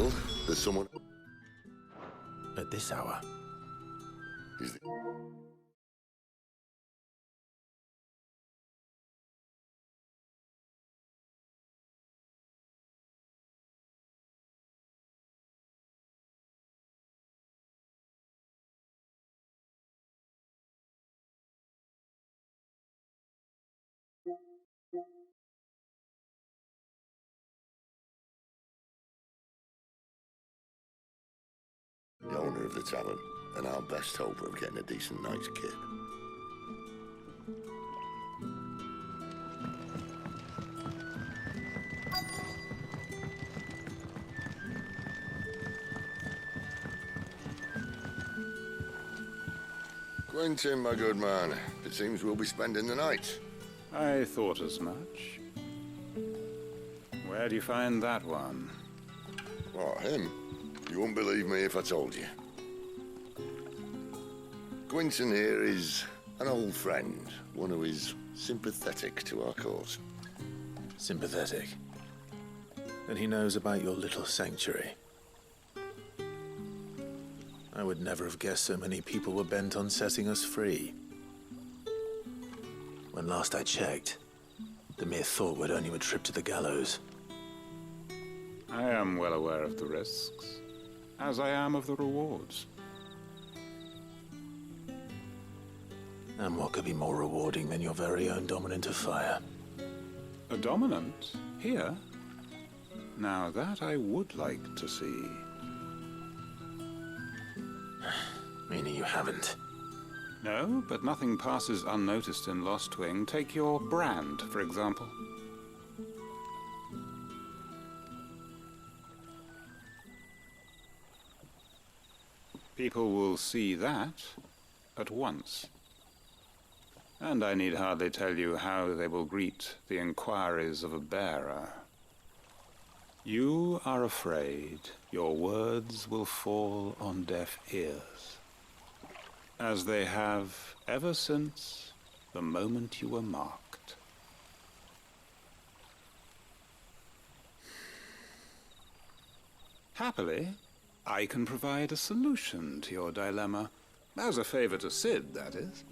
careful. There's someone... At this hour? Is the... the owner of the tavern, and our best hope of getting a decent night's kip. Quentin, my good man, it seems we'll be spending the night. I thought as much. Where do you find that one? What, him? You wouldn't believe me if I told you. Quentin here is an old friend, one who is sympathetic to our cause. Sympathetic. And he knows about your little sanctuary. I would never have guessed so many people were bent on setting us free. When last I checked, the mere thought would earn you a trip to the gallows. I am well aware of the risks, as I am of the rewards. And what could be more rewarding than your very own dominant of fire? A dominant? Here? Now that I would like to see. Meaning you haven't? No, but nothing passes unnoticed in Lost Wing. Take your brand, for example. People will see that at once. And I need hardly tell you how they will greet the inquiries of a bearer. You are afraid your words will fall on deaf ears, as they have ever since the moment you were marked. Happily, I can provide a solution to your dilemma, as a favor to Sid, that is.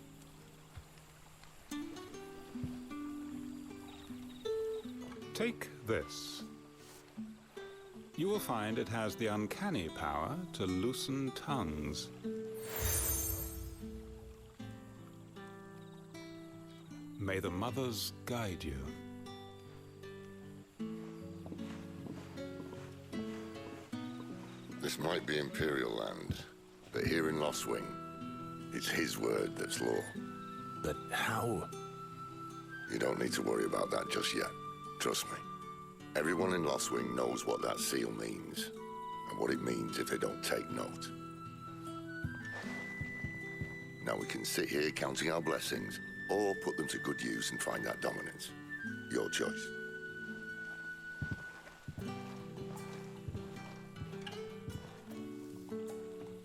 Take this. You will find it has the uncanny power to loosen tongues. May the mothers guide you. This might be Imperial land, but here in Lost Wing, it's his word that's law. But how? You don't need to worry about that just yet. Trust me. Everyone in Lost Wing knows what that seal means, and what it means if they don't take note. Now we can sit here counting our blessings, or put them to good use and find that dominance. Your choice.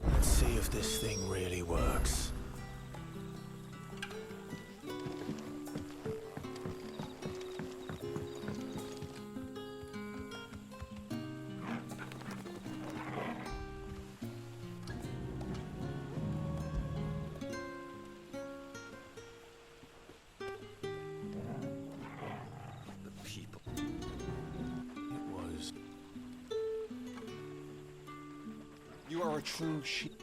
Let's see if this thing really works. You are a true sheep.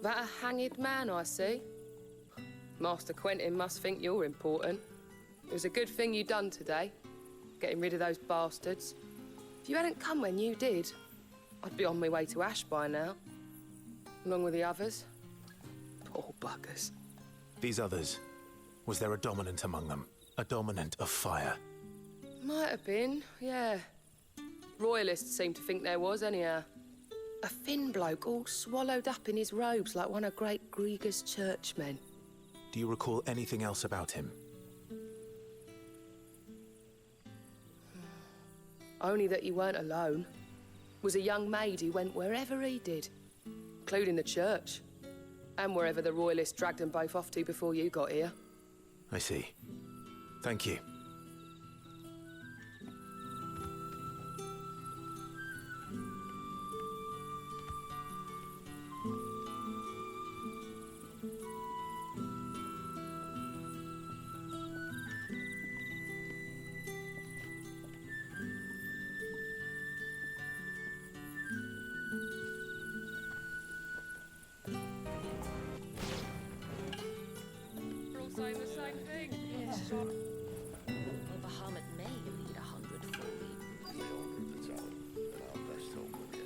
That a hanged man, I see. Master Quentin must think you're important. It was a good thing you done today, getting rid of those bastards. If you hadn't come when you did, I'd be on my way to Ash by now, along with the others. Poor buggers. These others, was there a dominant among them? A dominant of fire? Might have been, yeah. Royalists seem to think there was, anyhow. A thin bloke all swallowed up in his robes like one of Great Grieger's churchmen. Do you recall anything else about him? Only that he weren't alone. Was a young maid who went wherever he did, including the church, and wherever the Royalists dragged them both off to before you got here. I see. Thank you. Saying the same thing. Well, Bahamut may lead 100 full leagues. In the order of the tower, and our best hope with you.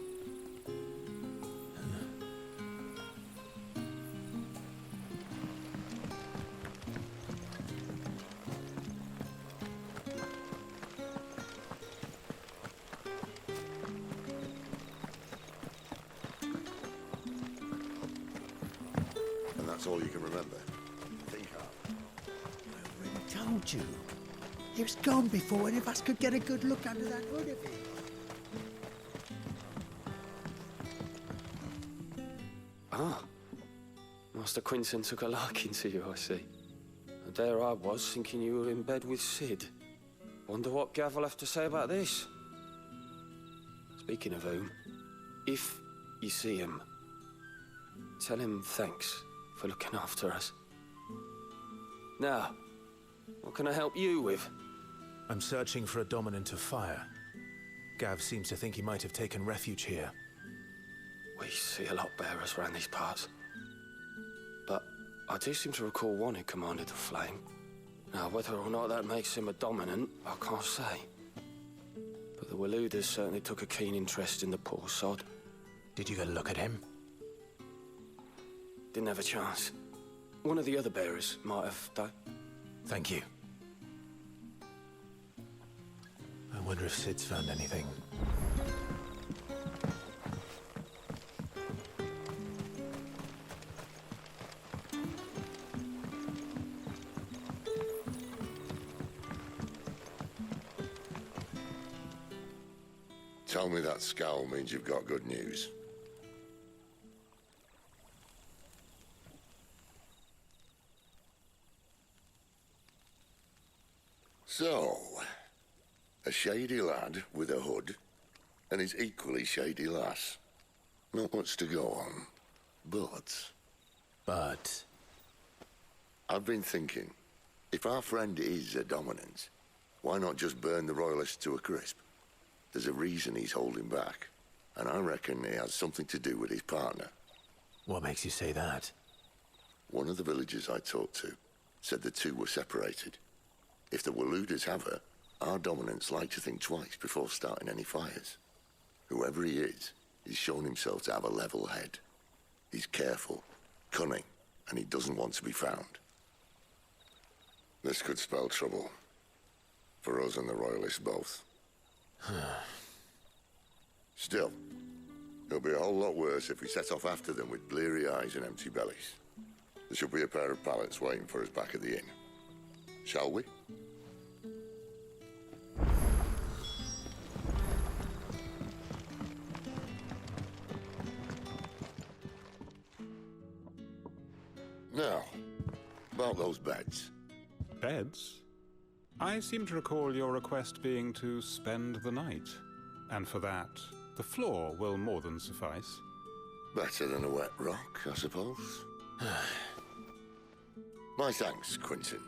And that's all you can remember? Think hard. I already told you. He was gone before any of us could get a good look under that hood of it. Ah. Master Quentin took a liking to you, I see. And there I was, thinking you were in bed with Sid. Wonder what Gav will have to say about this. Speaking of whom, if you see him, tell him thanks for looking after us. Now, what can I help you with? I'm searching for a dominant of fire. Gav seems to think he might have taken refuge here. We see a lot bearers round these parts. But I do seem to recall one who commanded the flame. Now, whether or not that makes him a dominant, I can't say. But the Waluders certainly took a keen interest in the poor sod. Did you get a look at him? Didn't have a chance. One of the other bearers might have, though. Thank you. I wonder if Sid's found anything. Tell me that scowl means you've got good news. So, a shady lad with a hood, and his equally shady lass. Not much to go on, but... But... I've been thinking, if our friend is a dominant, why not just burn the Royalists to a crisp? There's a reason he's holding back, and I reckon he has something to do with his partner. What makes you say that? One of the villagers I talked to said the two were separated. If the Waluders have her, our dominants like to think twice before starting any fires. Whoever he is, he's shown himself to have a level head. He's careful, cunning, and he doesn't want to be found. This could spell trouble. For us and the Royalists both. Still, it'll be a whole lot worse if we set off after them with bleary eyes and empty bellies. There should be a pair of pallets waiting for us back at the inn. Shall we? Now, about those beds. Beds? I seem to recall your request being to spend the night. And for that, the floor will more than suffice. Better than a wet rock, I suppose. My thanks, Quentin.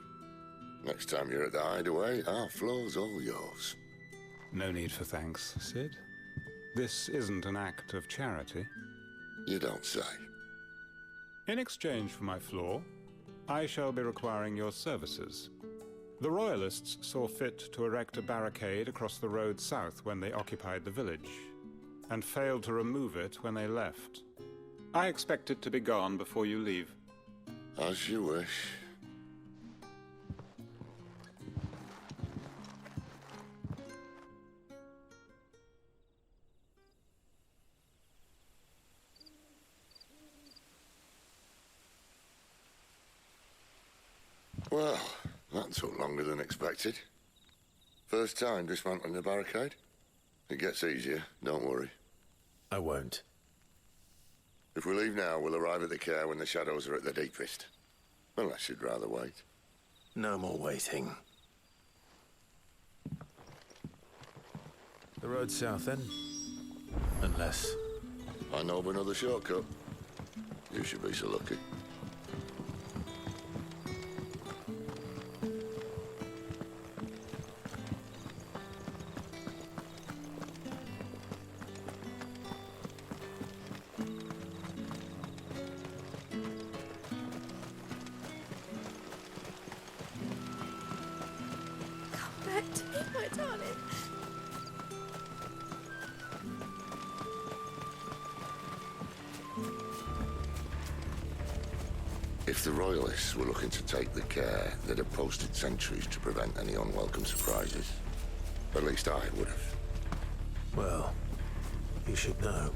Next time you're at the hideaway, our floor's all yours. No need for thanks, Sid. This isn't an act of charity. You don't say. In exchange for my floor, I shall be requiring your services. The Royalists saw fit to erect a barricade across the road south when they occupied the village, and failed to remove it when they left. I expect it to be gone before you leave. As you wish. Well, that took longer than expected. First time dismantling the barricade? It gets easier, don't worry. I won't. If we leave now, we'll arrive at the care when the shadows are at their deepest. Unless you'd rather wait. No more waiting. The road south, then? Unless... I know of another shortcut. You should be so lucky. My darling. If the Royalists were looking to take the care, they'd have posted sentries to prevent any unwelcome surprises. At least I would have. Well, you should know.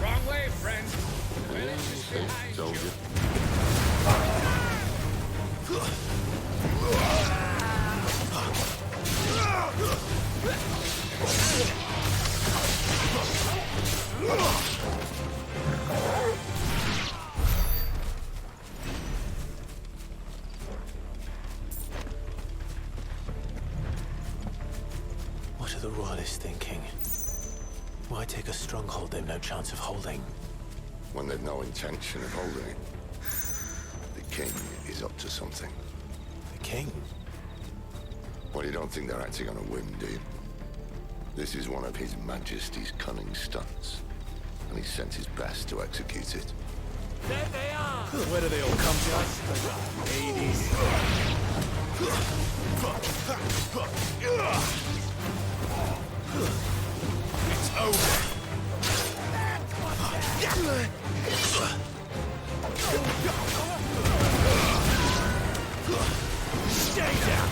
Wrong way, friend. Village is behind Told you. you. What are the Royalists thinking? Why take a stronghold they've no chance of holding? When they've no intention of holding it. The king is up to something. The king? Well, you don't think they're acting on a whim, do you? This is one of His Majesty's cunning stunts, and he's sent his best to execute it. There they are. Where do they all come from? Ladies. It's over! Stay down!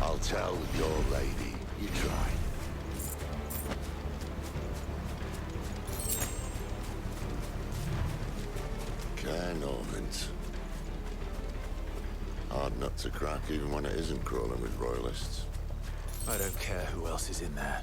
I'll tell your lady you tried. Norvins. Hard nut to crack, even when it isn't crawling with Royalists. I don't care who else is in there.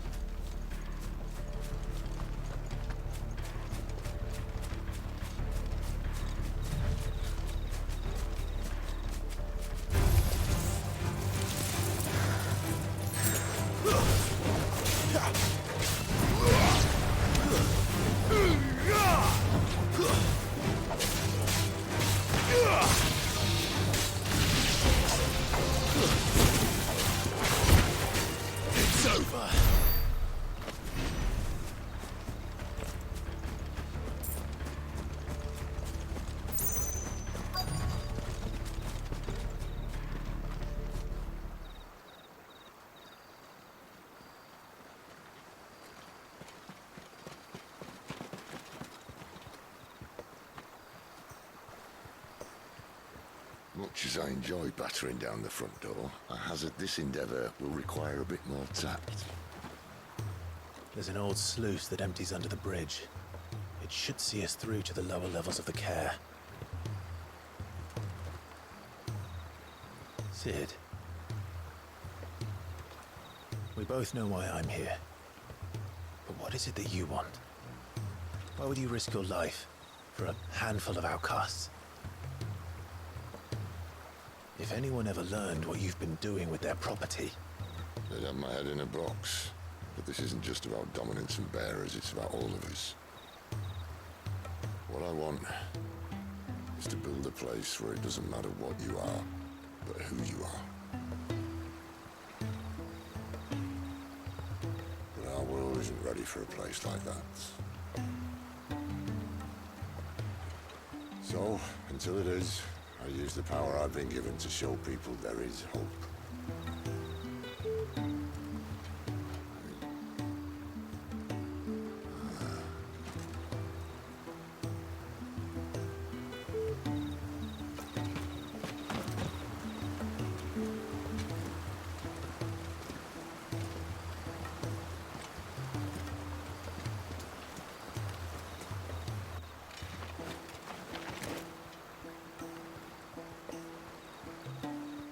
Much as I enjoy battering down the front door, I hazard this endeavour will require a bit more tact. There's an old sluice that empties under the bridge. It should see us through to the lower levels of the care. Sid. We both know why I'm here. But what is it that you want? Why would you risk your life for a handful of outcasts? If anyone ever learned what you've been doing with their property... They'd have my head in a box. But this isn't just about dominance and bearers, it's about all of us. What I want is to build a place where it doesn't matter what you are, but who you are. But our world isn't ready for a place like that. So, until it is, I use the power I've been given to show people there is hope.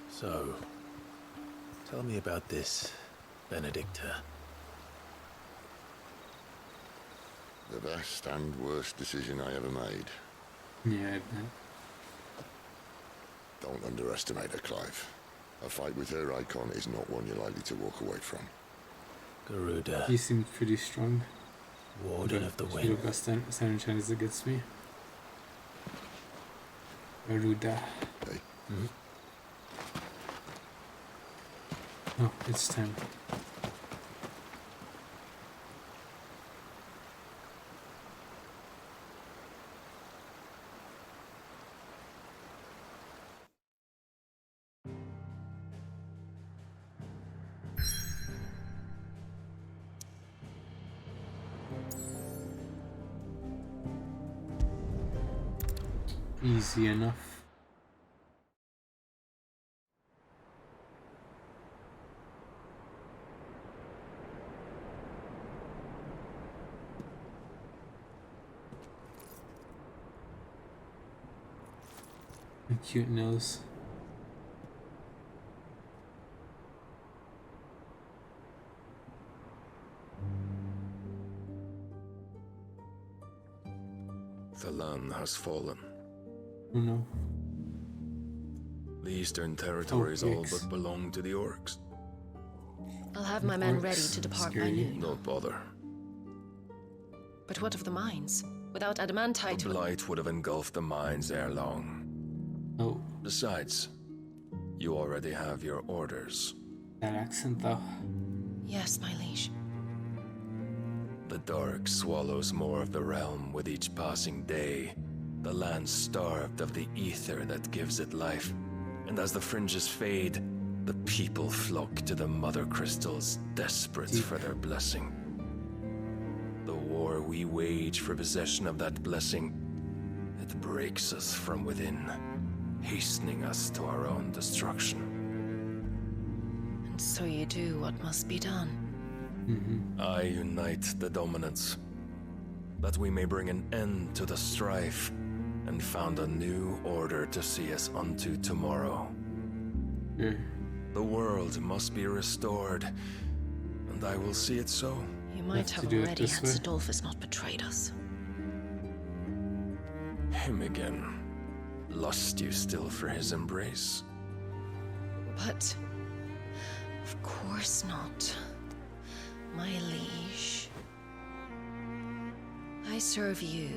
So, tell me about this Benedicta. The best and worst decision I ever made. Yeah, Don't underestimate her, Clive. A fight with her icon is not one you're likely to walk away from. Garuda, he seemed pretty strong. Warden of the Chwilka Wind. stanął Chinese against me. Garuda. Hey? Oh, it's time. Easy enough. A cute nose. The land has fallen. Oh no. The eastern territories all yikes. but belong to the orcs. I'll have my men ready Orcs, to depart by scary. noon. Don't bother. But what of the mines? Without The adamantite... blight would have engulfed the mines ere long. Oh, Besides, you already have your orders. that accent though. Yes, my liege. The dark swallows more of the realm with each passing day. The land starved of the ether that gives it life. And as the fringes fade, the people flock to the mother crystals, desperate for their blessing. The war we wage for possession of that blessing, it breaks us from within, hastening us to our own destruction. And so you do what must be done. I unite the dominants, that we may bring an end to the strife and found a new order to see us unto tomorrow. Yeah. The world must be restored, and I will see it so. You might to have do it already this had way. Stolfus not betrayed us. Him again. Lust you still for his embrace? But... of course not. My liege. I serve you,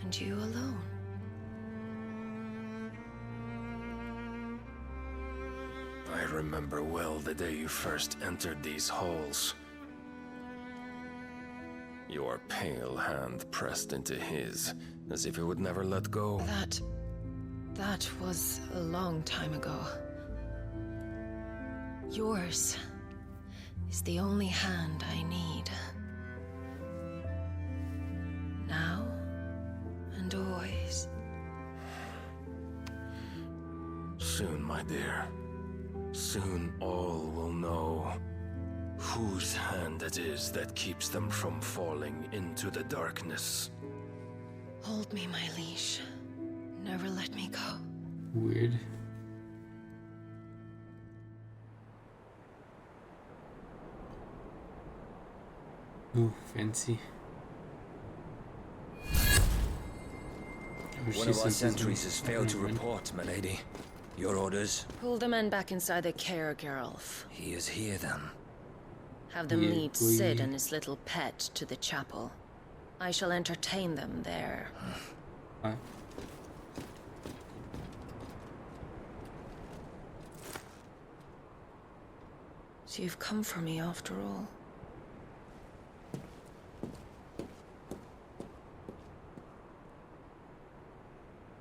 and you alone. I remember well the day you first entered these halls. Your pale hand pressed into his, as if it would never let go. That was a long time ago. Yours is the only hand I need. Now and always. Soon, my dear. Soon all will know whose hand it is that keeps them from falling into the darkness. Hold me, my liege. Never let me go. Weird. Ooh, fancy. Oh, One she of our says it's sentries has failed to appointment. report, my lady. Your orders? Pull the men back inside the care, Geralf. He is here then. Have them Yeah, lead Sid and his little pet to the chapel. I shall entertain them there. So you've come for me after all.